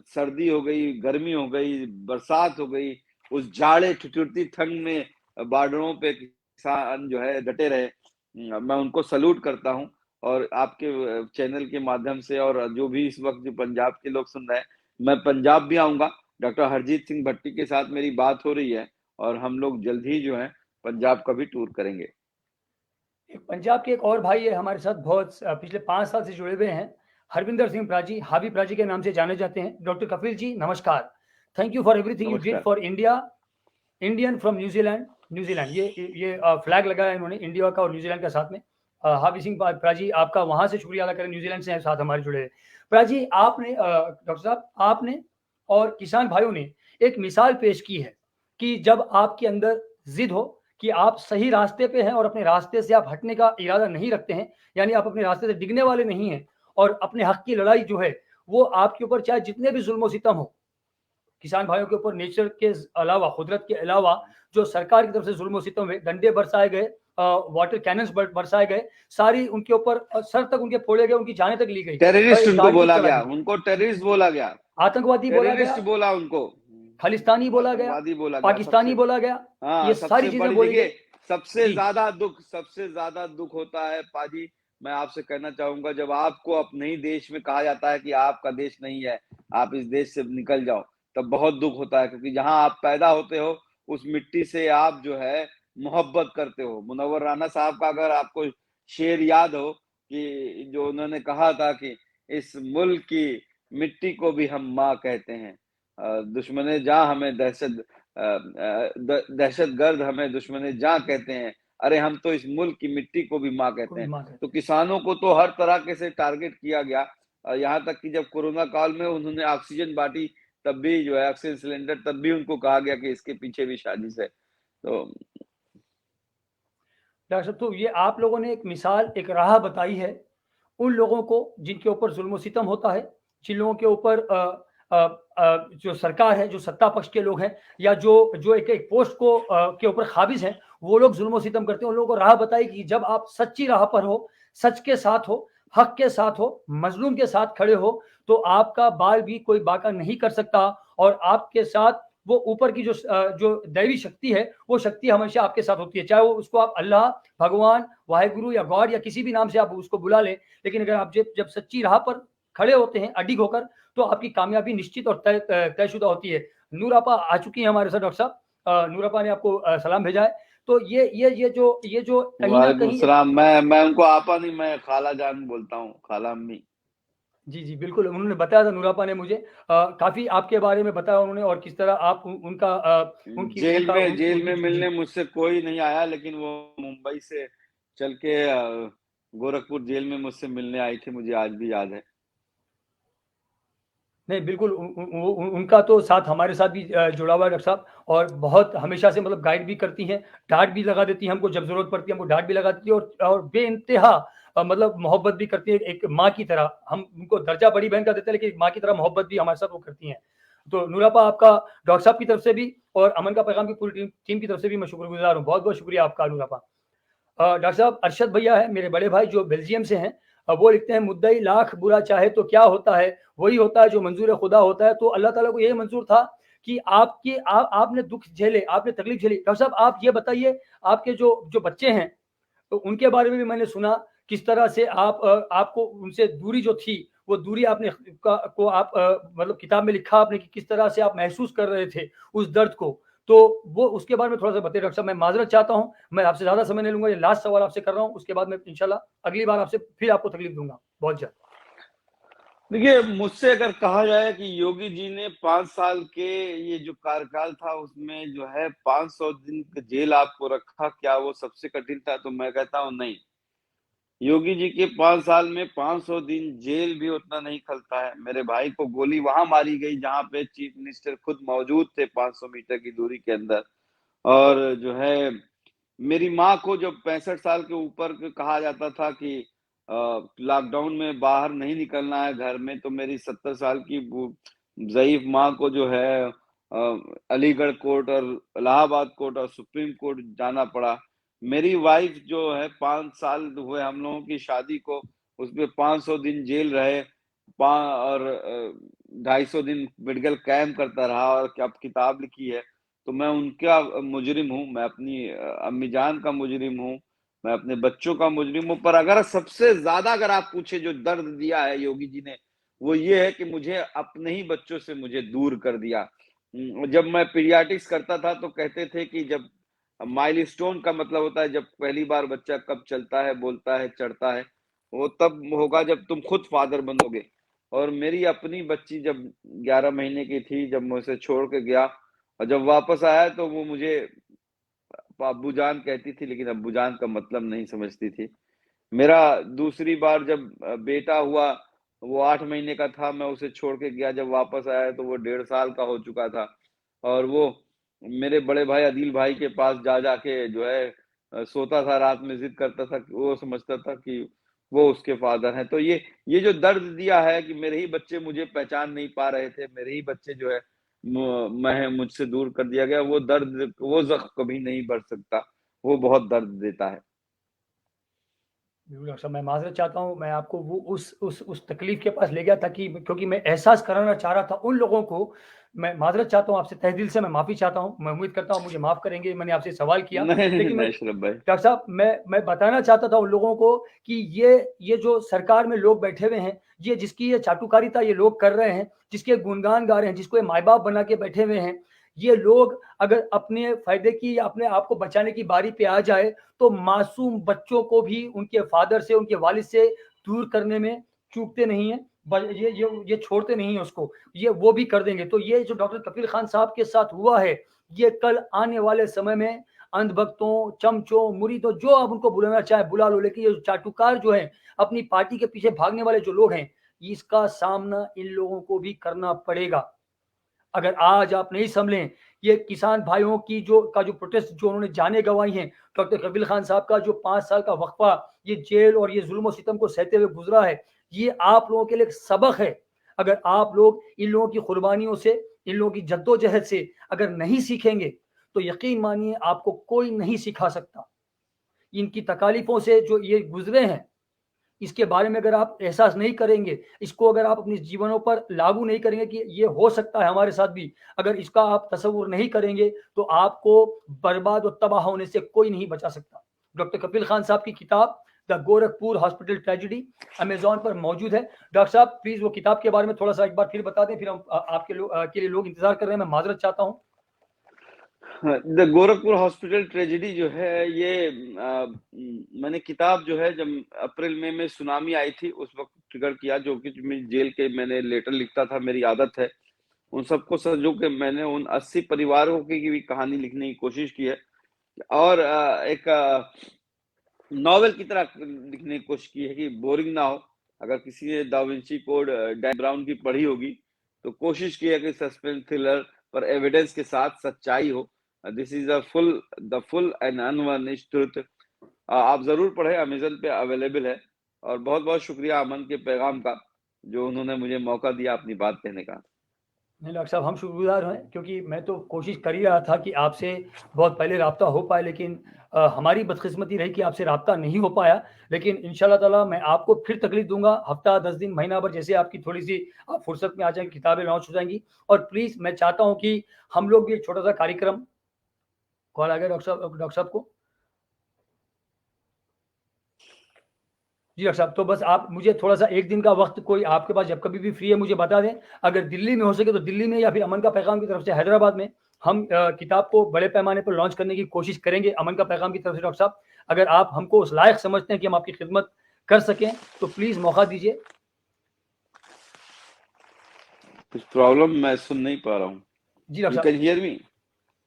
सर्दी हो गई, गर्मी हो गई, बरसात हो गई, उस जाड़े ठिठुरती ठंड में बॉर्डरों पे किसान जो है डटे रहे। मैं उनको सल्यूट करता हूँ। और आपके चैनल के माध्यम से, और जो भी इस वक्त जो पंजाब के लोग सुन रहे हैं, मैं पंजाब भी आऊंगा। डॉक्टर हरजीत सिंह भट्टी के साथ मेरी बात हो रही है, और हम लोग जल्द ही जो है पंजाब का भी टूर करेंगे। पंजाब के एक और भाई है हमारे साथ, बहुत पिछले 5 साल से जुड़े हुए हैं, हरविंदर सिंह प्राजी, हाबी प्राजी के नाम से जाने जाते हैं। डॉक्टर कपिल जी नमस्कार, thank you for everything you did for India. Indian from New Zealand, New Zealand, ये फ्लैग लगाया है इन्होंने इंडिया का और न्यूजीलैंड का साथ में। हाफिज सिंह प्रा जी, आपका वहां से शुक्रिया अदा करें, न्यूजीलैंड से साथ हमारे जुड़े। प्रा जी, आपने डॉक्टर साहब, आपने और किसान भाइयों ने एक मिसाल पेश की है कि जब आपके अंदर जिद हो कि आप सही रास्ते पे हैं और अपने रास्ते से आप हटने का इरादा नहीं रखते हैं, यानी आप अपने रास्ते से डिगने वाले नहीं हैं, और अपने हक की लड़ाई जो है वो आपके ऊपर चाहे जितने भी जुल्म सितम हो, किसान भाइयों के ऊपर नेचर के अलावा, कुदरत के अलावा जो सरकार की तरफ से जुल्म सितम हुए, डंडे बरसाए गए, वाटर कैनन्स बरसाए गए, सारी उनके ऊपर सर तक उनके फोड़े गए, उनकी जानें तक ली गई, टेररिस्ट उनको गाड़ी तक बोला चला गया, दी, उनको टेररिस्ट बोला गया, आतंकवादी बोला गया, टेररिस्ट बोला उनको, खालिस्तानी बोला गया, आतंकवादी बोला गया। पाकिस्तानी सबसे, बोला गया, हाँ, ये सारी सबसे चीजें बड़ी, बोली गई। देखिए सबसे जी ज्यादा दुख होता है पाजी, मैं आपसे कहना चाहूंगा, जब आपको अपने ही देश में कहा जाता है कि आपका देश नहीं है, आप इस देश से निकल जाओ, तब बहुत दुख होता है, क्योंकि जहां आप पैदा होते हो उस मिट्टी से आप जो है मोहब्बत करते हो। मुनव्वर राना साहब का अगर आपको शेर याद हो कि जो उन्होंने कहा था कि इस मुल्क की मिट्टी को भी हम माँ कहते हैं, दुश्मने जहां हमें दहशत गर्द हमें दुश्मने जहां कहते हैं, अरे हम तो इस मुल्क की मिट्टी को भी माँ कहते कोई हैं। माँ तो कहते किसानों को तो हर तरह के से टारगेट किया गया, यहाँ तक कि जब कोरोना काल में उन्होंने ऑक्सीजन बांटी, तब भी जो है ऑक्सीजन सिलेंडर, तब भी उनको कहा गया कि इसके पीछे भी साजिश है। तो डॉक्टर साहब, तो ये आप लोगों ने एक मिसाल, एक राह बताई है उन लोगों को जिनके ऊपर जुल्म सितम होता है, जिन लोगों के ऊपर जो सरकार है, जो सत्ता पक्ष के लोग हैं, या जो जो एक पोस्ट को के ऊपर काबिज हैं, वो लोग जुल्म सितम करते हैं, उन लोगों को राह बताई कि जब आप सच्ची राह पर हो, सच के साथ हो, हक के साथ हो, मजलूम के साथ खड़े हो, तो आपका बाल भी कोई बाका नहीं कर सकता, और आपके साथ वो ऊपर की जो दैवी शक्ति है, वो शक्ति हमेशा आपके साथ होती है, चाहे वो उसको आप अल्लाह, भगवान, वाहिगुरु या गॉड या किसी भी नाम से आप उसको बुला लें, लेकिन अगर आप जब सच्ची राह पर खड़े होते हैं अडिग होकर, तो आपकी कामयाबी निश्चित और तयशुदा होती है। नूर आपा आ चुकी है हमारे साथ डॉक्टर साहब, नूर आपा ने आपको सलाम भेजा है। तो ये जो कहीं ना वालेकुम कहीं एक, सलाम, मैं उनको आपा नहीं, मैं खाला जान बोलता हूँ, खाला अम्मी। जी जी बिल्कुल, उन्होंने बताया था, नूरापा ने मुझे काफी आपके बारे में बताया उन्होंने, और किस तरह आप उनका उनकी उनका जेल उनकी में जी मिलने मुझसे कोई नहीं आया, लेकिन वो मुंबई से चल के गोरखपुर जेल में मुझसे मिलने आई थी, मुझे आज भी याद है। नहीं बिल्कुल, उनका तो साथ हमारे साथ भी जुड़ा हुआ है डॉक्टर साहब, और बहुत हमेशा से मतलब गाइड भी करती हैं, डांट भी लगा देती हैं हमको, जब जरूरत पड़ती है हमको डांट भी लगा देती है, और बेइंतहा मतलब मोहब्बत भी करती है, एक माँ की तरह। हम उनको दर्जा बड़ी बहन का देते हैं, लेकिन एक माँ की तरह मोहब्बत भी हमारे साथ वो करती हैं। तो नूरापा, आपका डॉक्टर साहब की तरफ से भी और अमन का पैगाम की पूरी टीम की तरफ से भी मैं शुक्रगुजार हूँ, बहुत बहुत शुक्रिया आपका नूरापा। डॉक्टर साहब, अरशद भैया है मेरे बड़े भाई, जो बेल्जियम से हैं, वो लिखते हैं, मुद्दई लाख बुरा चाहे तो क्या होता है, वही होता है जो मंजूर खुदा होता है। तो अल्लाह ताला को यही मंजूर था कि आपने दुख झेले, आपने तकलीफ झेली। डॉक्टर साहब, आप ये बताइए, आपके जो जो बच्चे हैं, तो उनके बारे में भी मैंने सुना, किस तरह से आपको उनसे दूरी जो थी, वो दूरी आपने को आप मतलब किताब में लिखा आपने कि किस तरह से आप महसूस कर रहे थे उस दर्द को। तो वो उसके बारे में थोड़ा सा बताइए डॉक्टर साहब। मैं माजरत चाहता हूँ, मैं आपसे ज्यादा समय नहीं लूंगा, ये लास्ट सवाल आपसे कर रहा हूँ, उसके बाद मैं इंशाल्लाह अगली बार आपसे फिर आपको तकलीफ दूंगा बहुत जल्द। देखिए, मुझसे अगर कहा जाए कि योगी जी ने 5 साल के ये जो कार्यकाल था उसमें जो है 500 दिन जेल आपको रखा, क्या वो सबसे कठिन था? तो मैं कहता हूँ नहीं। योगी जी के 5 साल में 500 दिन जेल भी उतना नहीं खलता है। मेरे भाई को गोली वहां मारी गई जहां पे चीफ मिनिस्टर खुद मौजूद थे, 500 मीटर की दूरी के अंदर। और जो है मेरी माँ को जब 65 साल के ऊपर कहा जाता था कि लॉकडाउन में बाहर नहीं निकलना है घर में, तो मेरी 70 साल की ज़ईफ माँ को जो है अलीगढ़ कोर्ट और इलाहाबाद कोर्ट और सुप्रीम कोर्ट जाना पड़ा। मेरी वाइफ जो है 5 साल हुए हम लोगों की शादी को, उसमें 500 दिन जेल रहे, और 250 दिन मेडिकल कैंप करता रहा, और अब किताब लिखी है। तो मैं उनका मुजरिम हूँ, मैं अपनी अम्मी जान का मुजरिम हूँ, मैं अपने बच्चों का मुजरिम हूँ। पर अगर सबसे ज्यादा अगर आप पूछे जो दर्द दिया है योगी जी ने, वो ये है कि मुझे अपने ही बच्चों से मुझे दूर कर दिया। जब मैं पीडियाट्रिक्स करता था तो कहते थे कि जब माइलस्टोन का मतलब होता है जब पहली बार बच्चा कब चलता है, बोलता है, चढ़ता है, वो तब होगा जब तुम खुद फादर बनोगे। और मेरी अपनी बच्ची जब 11 महीने की थी, जब मैं उसे छोड़ के गया और जब वापस आया, तो वो मुझे अब्बूजान कहती थी, लेकिन अब्बूजान का मतलब नहीं समझती थी। मेरा दूसरी बार जब बेटा हुआ, वो 8 महीने का था, मैं उसे छोड़ के गया, जब वापस आया तो वो 1.5 साल का हो चुका था। और वो मेरे बड़े भाई आदिल भाई के पास जा के जो है सोता था, रात में जिद करता था, वो समझता था कि वो उसके फादर हैं। तो ये जो दर्द दिया है कि मेरे ही बच्चे मुझे पहचान नहीं पा रहे थे, मेरे ही बच्चे जो है मैं मुझसे दूर कर दिया गया, वो दर्द, वो जख्म कभी नहीं भर सकता, वो बहुत दर्द देता है। बिल्कुल डॉक्टर साहब, मैं माज़रत चाहता हूँ, मैं आपको वो उस तकलीफ़ के पास ले गया था कि क्योंकि मैं एहसास कराना चाह रहा था उन लोगों को। मैं माज़रत चाहता हूँ आपसे, तहे दिल से मैं माफ़ी चाहता हूँ। मैं उम्मीद करता हूँ मुझे माफ़ करेंगे, मैंने आपसे सवाल किया। नहीं, नहीं, लेकिन मैं नहीं अशरफ भाई। डॉक्टर साहब, मैं बताना चाहता था उन लोगों को कि ये जो सरकार में लोग बैठे हुए हैं, ये जिसकी ये चाटुकारिता ये लोग कर रहे हैं, जिसके गुणगान गा रहे हैं, जिसको ये माँ-बाप बना के बैठे हुए हैं, ये लोग अगर अपने फ़ायदे की या अपने आप को बचाने की बारी पे आ जाए, तो मासूम बच्चों को भी उनके फादर से, उनके वालिद से दूर करने में चूकते नहीं हैं। ये छोड़ते नहीं हैं उसको, ये वो भी कर देंगे। तो ये जो डॉक्टर कफील खान साहब के साथ हुआ है, ये कल आने वाले समय में अंधभक्तों, चमचों, मुरीदों, जो आप उनको बुलाना चाहें बुला लो, लेकिन ये चाटुकार जो है, अपनी पार्टी के पीछे भागने वाले जो लोग हैं, इसका सामना इन लोगों को भी करना पड़ेगा। अगर आज आप नहीं संभलें, ये किसान भाइयों की जो प्रोटेस्ट जो उन्होंने जानें गंवाई हैं, डॉक्टर कफील खान साहब का जो 5 साल का वक़्फ़ा ये जेल और ये ज़ुल्म और सितम को सहते हुए गुज़रा है, ये आप लोगों के लिए एक सबक है। अगर आप लोग इन लोगों की कुर्बानियों से, इन लोगों की जद्दोजहद से अगर नहीं सीखेंगे, तो यकीन मानिए आपको कोई नहीं सिखा सकता। इनकी तकालीफ़ों से जो ये गुज़रे हैं, इसके बारे में अगर आप एहसास नहीं करेंगे, इसको अगर आप अपने जीवनों पर लागू नहीं करेंगे कि ये हो सकता है हमारे साथ भी, अगर इसका आप तसव्वुर नहीं करेंगे, तो आपको बर्बाद और तबाह होने से कोई नहीं बचा सकता। डॉक्टर कफील खान साहब की किताब the Gorakhpur hospital tragedy Amazon पर मौजूद है। डॉक्टर साहब प्लीज़ वो किताब के बारे में थोड़ा-सा एक बार फिर बता दें, फिर हम के लिए लोग इंतज़ार कर रहे हैं, मैं माज़रत चाहता हूँ। द गोरखपुर हॉस्पिटल ट्रेजेडी जो है ये मैंने किताब जो है जब अप्रैल मई में सुनामी आई थी उस वक्त ट्रिगर किया, जो कि जेल के मैंने लेटर लिखता था, मेरी आदत है उन सबको संजो के मैंने उन 80 परिवारों की भी कहानी लिखने की कोशिश की है और एक नॉवेल की तरह लिखने की कोशिश की है कि बोरिंग ना हो। अगर किसी ने da Vinci code Dan brown की पढ़ी होगी तो कोशिश की है कि सस्पेंस थ्रिलर पर एविडेंस के साथ सच्चाई हो। This is the full and unvarnished truth. आप जरूर पढ़ें, अमेजन पे अवेलेबल है। और बहुत बहुत शुक्रिया अमन के पैगाम का, जो उन्होंने मुझे मौका दिया अपनी बात कहने का। नहीं डॉक्टर साहब, हम शुक्रगुज़ार हैं, क्योंकि मैं तो कोशिश कर ही रहा था कि आपसे बहुत पहले राब्ता हो पाए, लेकिन हमारी बदकिस्मती रही कि आपसे राब्ता नहीं हो पाया। लेकिन इंशाल्लाह ताला मैं आपको फिर तकलीफ़ दूँगा, हफ़्ता, 10 दिन, महीना भर, जैसे आपकी थोड़ी-सी आप फुर्सत में आ जाएँगे, किताबें लॉन्च हो जाएँगी। और प्लीज़ मैं चाहता हूँ कि हम लोग भी एक छोटा-सा कार्यक्रम। कॉल आ गया डॉक्टर साहब को। जी डॉक्टर साहब, तो बस आप मुझे थोड़ा-सा 1 दिन का वक़्त, कोई आपके पास जब कभी भी फ्री है मुझे बता दें। अगर दिल्ली में हो सके तो दिल्ली में, या फिर अमन का पैगाम की तरफ से हैदराबाद में हम किताब को बड़े पैमाने पर लॉन्च करने की कोशिश करेंगे, अमन का पैगाम की तरफ से। डॉक्टर साहब, अगर आप हमको उस लायक समझते हैं कि हम आपकी खिदमत कर सकें, तो प्लीज़ मौका दीजिए। कुछ प्रॉब्लम, मैं सुन नहीं पा रहा हूँ। जी यू डॉक्टर कैन साहब, हियर मी?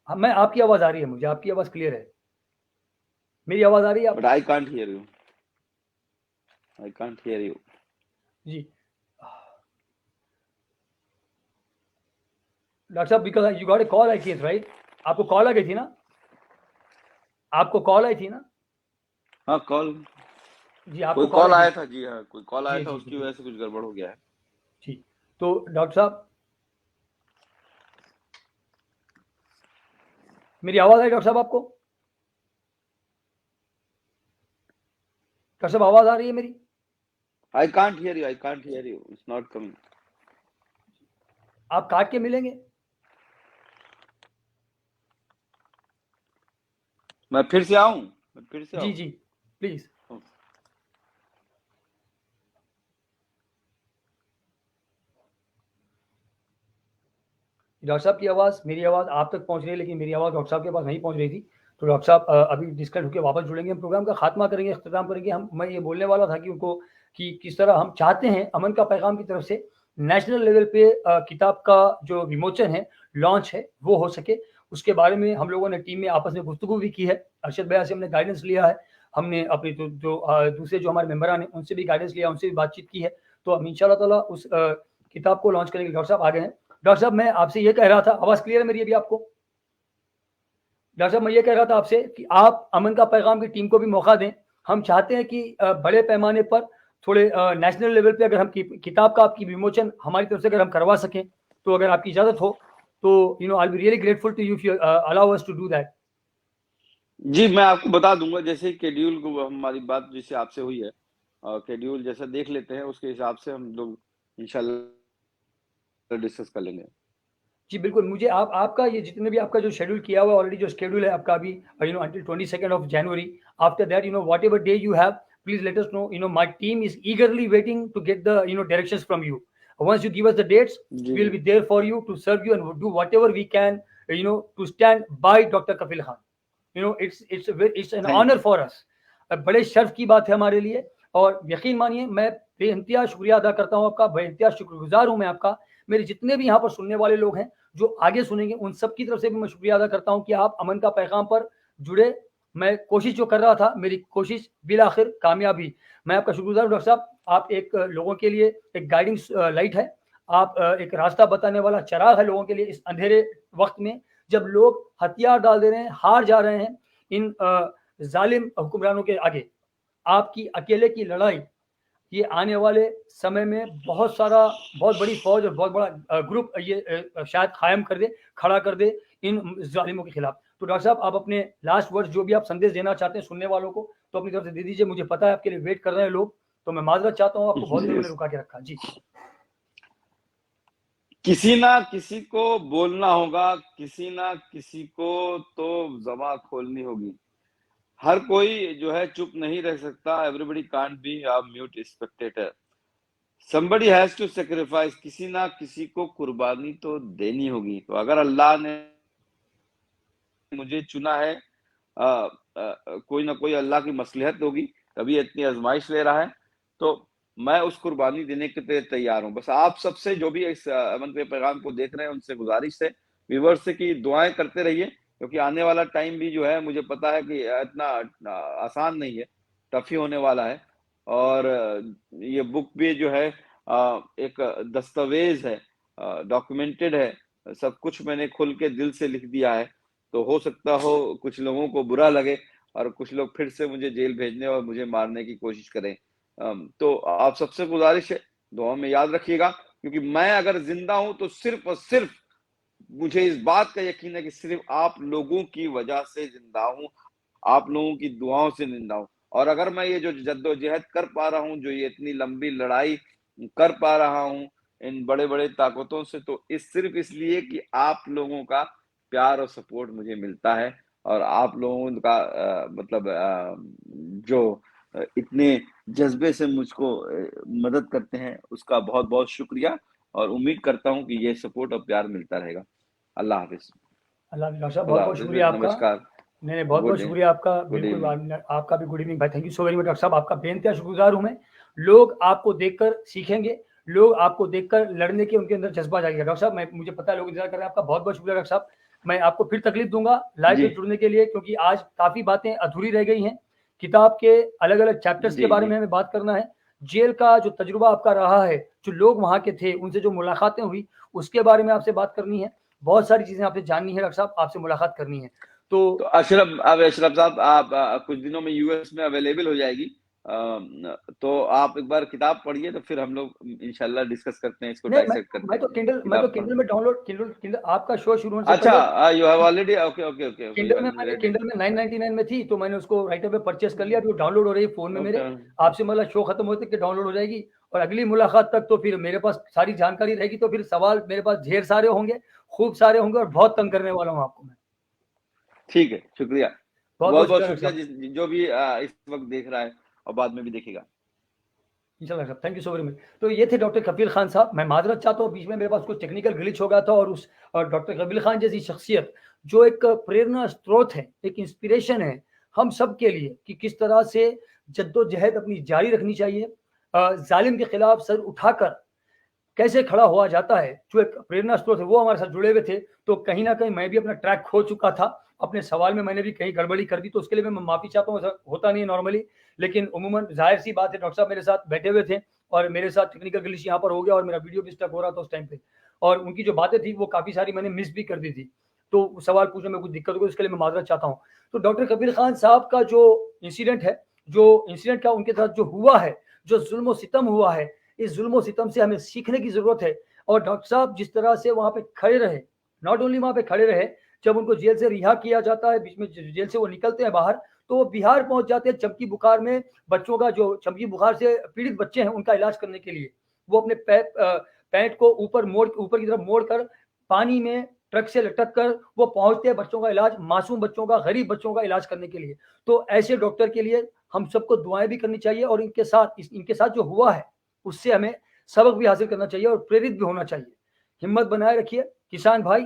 मैं आपकी आवाज़ आ रही है मुझे, आपकी आवाज़ क्लियर है। मेरी आवाज़ आ रही है बट आपको? I can't hear you. I can't hear you. जी। डॉक्टर साहब, because you got a call I guess, right? आपको कॉल आ गई थी ना? आपको कॉल आई थी ना? हाँ, कॉल, जी, कोई आपको कॉल कॉल आई आया थी। था। जी हाँ, कोई कॉल आया जी, था, जी, जी, उसकी जी। वजह से कुछ गड़बड़ हो गया है। जी। तो डॉक्टर साहब, मेरी आवाज़ आई डॉक्टर साहब आपको? डॉक्टर साहब, आवाज़ आ रही है मेरी? आई can't hear you, I can't hear you, it's not coming. आप काट के मिलेंगे? मैं फिर से आऊं? मैं फिर से जी, आऊं? जी, प्लीज़। डॉक्टर साहब की आवाज़, मेरी आवाज़ आप तक पहुँच रही है, लेकिन मेरी आवाज़ डॉक्टर साहब के पास नहीं पहुँच रही थी। तो डॉक्टर साहब अभी डिस्कनेक्ट होके वापस जुड़ेंगे, हम प्रोग्राम का खात्मा करेंगे, इख्तिताम करेंगे। मैं ये बोलने वाला था कि उनको कि किस तरह हम चाहते हैं अमन का पैगाम की तरफ से नेशनल लेवल पे किताब का जो विमोचन है, लॉन्च है, वो हो सके। उसके बारे में हम लोगों ने टीम में आपस में गुफ्तगू भी की है। अरशद भैया से हमने गाइडेंस लिया है। हमने अपने दूसरे जो हमारे मेंबरान हैं उनसे भी गाइडेंस लिया, उनसे भी बातचीत की है। तो हम इंशाल्लाह ताला उस किताब को लॉन्च करने के लिए डॉक्टर साहब आ गए हैं। डॉक्टर साहब मैं आपसे ये कह रहा था, आवाज़ क्लियर है मेरी अभी आपको? डॉक्टर साहब मैं ये कह रहा था आपसे कि आप अमन का पैगाम की टीम को भी मौका दें। हम चाहते हैं कि बड़े पैमाने पर थोड़े नेशनल लेवल पे अगर हम किताब का आपकी विमोचन हमारी तरफ से अगर हम करवा सकें, तो अगर आपकी इजाज़त हो तो I will be really grateful to you if you allow us to do that. जी, मैं आपको बता दूंगा, जैसे शेड्यूल को हमारी बात जैसे आपसे हुई है, शेड्यूल जैसा देख लेते हैं, उसके हिसाब से हम लोग इंशाल्लाह डिस्कस कर लेंगे। जी बिल्कुल, मुझे आपका ये जितने भी आपका जो शेड्यूल किया हुआ है ऑलरेडी, जो शेड्यूल है आपका अभी until 22nd of January, after that whatever day you have, please let us know. My team is eagerly waiting to get the directions from you. once you give us the dates, जी, we will be there for you to serve you and do whatever we can to stand by Dr. Kafil Khan. It's an honor for us. बड़े शर्फ की बात है हमारे लिए, और यकीन मानिए मैं बेइंतहा शुक्रिया अदा करता हूँ आपका, बेइंतहा शुक्रगुजार हूँ मैं आपका। मेरे जितने भी यहाँ पर सुनने वाले लोग हैं जो आगे सुनेंगे, उन सब की तरफ से भी मैं शुक्रिया अदा करता हूँ कि आप अमन का पैगाम पर जुड़े। मैं कोशिश जो कर रहा था, मेरी कोशिश बिल आखिर कामयाबी। मैं आपका शुक्रगुजार हूँ डॉक्टर साहब। आप एक लोगों के लिए एक गाइडिंग लाइट है, आप एक रास्ता बताने वाला चिराग है लोगों के लिए इस अंधेरे वक्त में, जब लोग हथियार डाल दे रहे हैं, हार जा रहे हैं इन जालिम हुक्मरानों के आगे। आपकी अकेले की लड़ाई ये आने वाले समय में बहुत बड़ी फौज और बहुत बड़ा ग्रुप ये शायद कायम कर दे, खड़ा कर दे इन जालिमों के खिलाफ। तो डॉक्टर साहब आप अपने लास्ट वर्ड्स जो भी आप संदेश देना चाहते हैं सुनने वालों को, तो अपनी तरफ से दे दीजिए। मुझे पता है आपके लिए वेट कर रहे हैं लोग, तो मैं माजरत चाहता हूँ, आपको बहुत देर मैंने रुका के रखा। जी, किसी ना किसी को बोलना होगा, किसी ना किसी को तो ज़बान खोलनी होगी। हर कोई जो है चुप नहीं रह सकता। Everybody can't be a mute spectator. Somebody has to sacrifice. किसी ना किसी को कुर्बानी तो देनी होगी। तो अगर अल्लाह ने मुझे चुना है, कोई ना कोई अल्लाह की मसलहत होगी, तभी इतनी आजमाइश ले रहा है, तो मैं उस कुर्बानी देने के लिए तैयार हूँ। बस आप सबसे जो भी इस अमन के पैगाम को देख रहे हैं, उनसे गुजारिश है, व्यूअर्स से, कि दुआएं करते रहिए, क्योंकि आने वाला टाइम भी जो है मुझे पता है कि इतना आसान नहीं है, टफ ही होने वाला है। और ये बुक भी जो है एक दस्तावेज है, डॉक्यूमेंटेड है, सब कुछ मैंने खुल के दिल से लिख दिया है। तो हो सकता हो कुछ लोगों को बुरा लगे और कुछ लोग फिर से मुझे जेल भेजने और मुझे मारने की कोशिश करें। तो आप सबसे गुजारिश है, दुआ में याद रखिएगा, क्योंकि मैं अगर जिंदा हूं तो सिर्फ और सिर्फ मुझे इस बात का यकीन है कि सिर्फ आप लोगों की वजह से जिंदा हूं, आप लोगों की दुआओं से जिंदा हूं। और अगर मैं ये जो जद्दोजहद कर पा रहा हूं, जो ये इतनी लंबी लड़ाई कर पा रहा हूं इन बड़े बड़े ताकतों से, तो सिर्फ इसलिए कि आप लोगों का प्यार और सपोर्ट मुझे मिलता है। और आप लोगों का मतलब जो इतने जज्बे से मुझको मदद करते हैं, उसका बहुत बहुत शुक्रिया। और उम्मीद करता हूं कि ये सपोर्ट और प्यार मिलता रहेगा। अल्लाह हाफिज। अल्लाह हाफिज़। डॉक्टर साहब खुदा बहुत बहुत हाफिज। शुक्रिया आपका। नमस्कार। नहीं, बहुत बहुत गुड डे। शुक्रिया आपका। गुड बिल्कुल इवनिंग। आपका भी गुड इवनिंग भाई। Thank you so very much doctor साहब, आपका बेइंतहा शुक्रगुजार हूँ मैं। लोग आपको देखकर सीखेंगे, लोग आपको देखकर लड़ने के उनके अंदर जज्बा जाएगा। डॉक्टर साहब मुझे पता है लोग इंतजार कर रहे हैं आपका। बहुत बहुत शुक्रिया डॉक्टर साहब। मैं आपको फिर तकलीफ दूंगा लाइव जी पे जुड़ने के लिए, क्योंकि आज काफ़ी बातें अधूरी रह गई हैं। किताब के अलग अलग चैप्टर्स के जी बारे जी में हमें बात करना है। जेल का जो तजुर्बा आपका रहा है, जो लोग वहाँ के थे, उनसे जो मुलाकातें हुई, उसके बारे में आपसे बात करनी है। बहुत सारी चीज़ें आपसे जाननी है डॉक्टर साहब, आपसे मुलाकात करनी है। तो तो अशरफ साहब, आप कुछ दिनों में यूएस में अवेलेबल हो जाएगी, तो आप एक बार किताब पढ़िए, तो फिर हम लोग इंशाल्लाह डिस्कस करते हैं, इसको नहीं, डाइसेक्ट करते मैं हैं तो किंडल किताब पर। में डाउनलोड, किंडल आपका शो शुरू होने से पहले अच्छा, you have already, okay okay okay okay, you Kindle में हैव मैंने रेड इट। किंडल में 999 में थी, तो मैंने उसको राइट अवे परचेस कर लिया। अभी वो डाउनलोड हो रही है फ़ोन में मेरे। ओके। आपसे मतलब शो खत्म होते तक डाउनलोड हो जाएगी, और अगली मुलाकात तक तो फिर मेरे पास सारी जानकारी रहेगी। तो फिर सवाल मेरे पास ढेर सारे होंगे, खूब सारे होंगे, और बहुत तंग करने वाला हूँ आपको मैं। ठीक है, शुक्रिया। बहुत बहुत बहुत बहुत शुक्रिया डॉक्टर शुक्रिया साहब। जो भी इस वक्त देख रहा है और बाद में भी देखेगा। इंशाल्लाह साहब, thank you so very much. तो ये थे डॉक्टर कफील खान साहब। मैं माजरत चाहता हूँ, बीच में मेरे पास कुछ टेक्निकल ग्लिच हो गया था, और डॉक्टर कफील खान जैसी शख्सियत जो एक प्रेरणा स्रोत है, एक इंस्पिरेशन है हम सब के लिए, कि किस तरह से जद्दोजहद अपनी जारी रखनी चाहिए, जालिम के खिलाफ सर उठाकर कैसे खड़ा हुआ जाता है, जो एक प्रेरणा स्रोत है, वो हमारे साथ जुड़े हुए थे। तो कहीं ना कहीं मैं भी अपना ट्रैक खो चुका था, अपने सवाल में मैंने भी कहीं गड़बड़ी कर दी तो उसके लिए मैं माफ़ी चाहता हूँ। ऐसा होता नहीं है नॉर्मली, लेकिन उमूमन ज़ाहिर-सी बात है डॉक्टर साहब मेरे साथ बैठे हुए थे और मेरे साथ टेक्निकल ग्लिच यहाँ पर हो गया और मेरा वीडियो भी स्टक हो रहा था उस टाइम पे, और उनकी जो बातें थी वो काफ़ी सारी मैंने मिस भी कर दी थी। तो सवाल पूछने में कुछ दिक्कत हो गई, उसके लिए मैं माज़रत चाहता हूँ। तो डॉक्टर कबीर खान साहब का जो इंसिडेंट है, जो इंसिडेंट क्या उनके साथ जो हुआ है, जो ज़ुल्म-ओ-सितम हुआ है, इस ज़ुल्म-ओ-सितम से हमें सीखने की ज़रूरत है। और डॉक्टर साहब जिस तरह से वहाँ पे खड़े रहे, नॉट ओनली वहाँ पे खड़े रहे, जब उनको जेल से रिहा किया जाता है, बीच में जेल से वो निकलते हैं बाहर, तो वो बिहार पहुँच जाते हैं चमकी बुखार में, बच्चों का जो चमकी बुखार से पीड़ित बच्चे हैं, उनका इलाज करने के लिए। वो अपने पैंट को ऊपर की तरफ मोड़ कर, पानी में ट्रक से लटक कर वो पहुँचते हैं बच्चों का इलाज, मासूम बच्चों का, गरीब बच्चों का इलाज करने के लिए। तो ऐसे डॉक्टर के लिए हम सबको दुआएँ भी करनी चाहिए और इनके साथ जो हुआ है, उससे हमें सबक भी हासिल करना चाहिए और प्रेरित भी होना चाहिए। हिम्मत बनाए रखिए। किसान भाई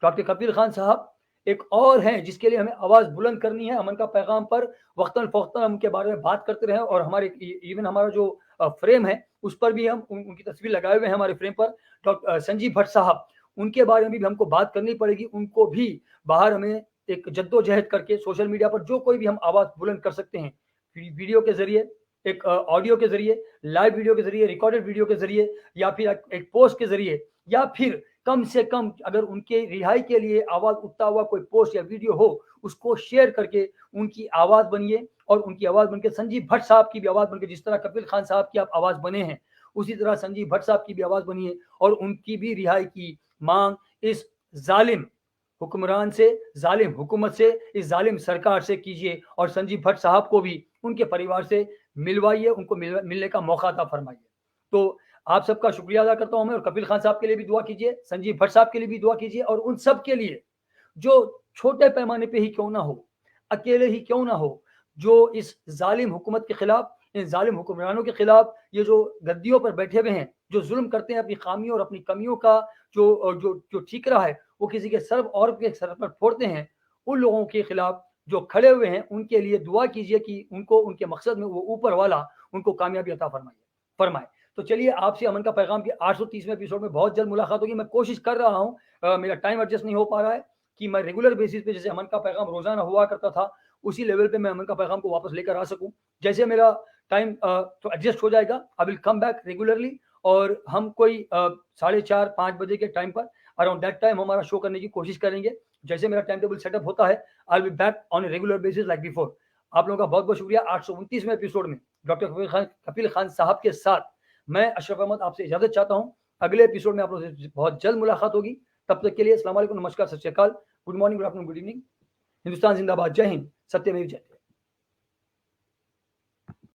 डॉक्टर कबीर खान साहब एक और हैं जिसके लिए हमें आवाज़ बुलंद करनी है। अमन का पैगाम पर वक़्तन-फ़ौक़्तन हम उनके बारे में बात करते रहें और हमारे इवन हमारा जो फ्रेम है, उस पर भी हम उनकी तस्वीर लगाए हुए हैं हमारे फ्रेम पर। संजीव भट्ट साहब, उनके बारे में भी हमको बात करनी पड़ेगी। उनको भी बाहर हमें एक जद्दोजहद करके सोशल मीडिया पर जो कोई भी हम आवाज़ बुलंद कर सकते हैं, वीडियो के ज़रिए, एक ऑडियो के ज़रिए, लाइव वीडियो के ज़रिए, रिकॉर्डेड वीडियो के ज़रिए, या फिर एक पोस्ट के ज़रिए, या फिर कम से कम अगर उनके रिहाई के लिए आवाज़ उठता हुआ कोई पोस्ट या वीडियो हो, उसको शेयर करके उनकी आवाज़ बनिए और उनकी आवाज़ बनके संजीव भट्ट साहब की भी आवाज़ बनके, जिस तरह कबीर खान साहब की आप आवाज़ बने हैं, उसी तरह संजीव भट्ट साहब की भी आवाज़ बनिए और उनकी भी रिहाई की माँग इस ज़ालिम हुक्मरान से, ज़ालिम हुकूमत से, इस ज़ालिम सरकार से कीजिए और संजीव भट्ट साहब को भी उनके परिवार से मिलवाइए, उनको मिलने का मौका अता फरमाइए। तो आप सबका शुक्रिया अदा करता हूँ मैं, और कबीर खान साहब के लिए भी दुआ कीजिए, संजीव भट्ट साहब के लिए भी दुआ कीजिए और उन सब के लिए जो छोटे पैमाने पे ही क्यों ना हो, अकेले ही क्यों ना हो, जो इस ज़ालिम हुकूमत के खिलाफ, इन ज़ालिम हुक्मरानों के खिलाफ, ये जो गद्दियों पर बैठे हुए हैं, जो ज़ुल्म करते हैं, अपनी खामियों और अपनी कमियों का जो ठीकरा है वो किसी के सर और के सर पर फोड़ते हैं, उन लोगों के खिलाफ जो खड़े हुए हैं, उनके लिए दुआ कीजिए कि उनको उनके मकसद में वो ऊपर वाला उनको कामयाबी अता फरमाए। तो चलिए, आपसे अमन का पैगाम के 830वें एपिसोड में बहुत जल्द मुलाकात होगी। मैं कोशिश कर रहा हूँ, मेरा टाइम एडजस्ट नहीं हो पा रहा है कि मैं रेगुलर बेसिस पे जैसे अमन का पैगाम रोज़ाना हुआ करता था, उसी लेवल पे मैं अमन का पैगाम को वापस लेकर आ सकूँ। जैसे मेरा टाइम तो एडजस्ट हो जाएगा, I will come back regularly, और हम कोई 4:30-5 बजे के टाइम पर, अराउंड दैट टाइम हमारा शो करने की कोशिश करेंगे। जैसे मेरा टाइम टेबल सेटअप होता है, आई will be back on a regular basis like before. आप लोगों का बहुत-बहुत शुक्रिया। 829वें एपिसोड में डॉक्टर कबीर खान साहब के साथ मैं अशरफ अहमद आपसे इजाज़त चाहता हूँ। अगले एपिसोड में आप लोगों से बहुत जल्द मुलाकात होगी। तब तक के लिए अस्सलाम वालेकुम, नमस्कार, सत श्री अकाल, good morning, good afternoon, good evening. Hindustan जिंदाबाद, जय हिंद, सत्यमेव जयते।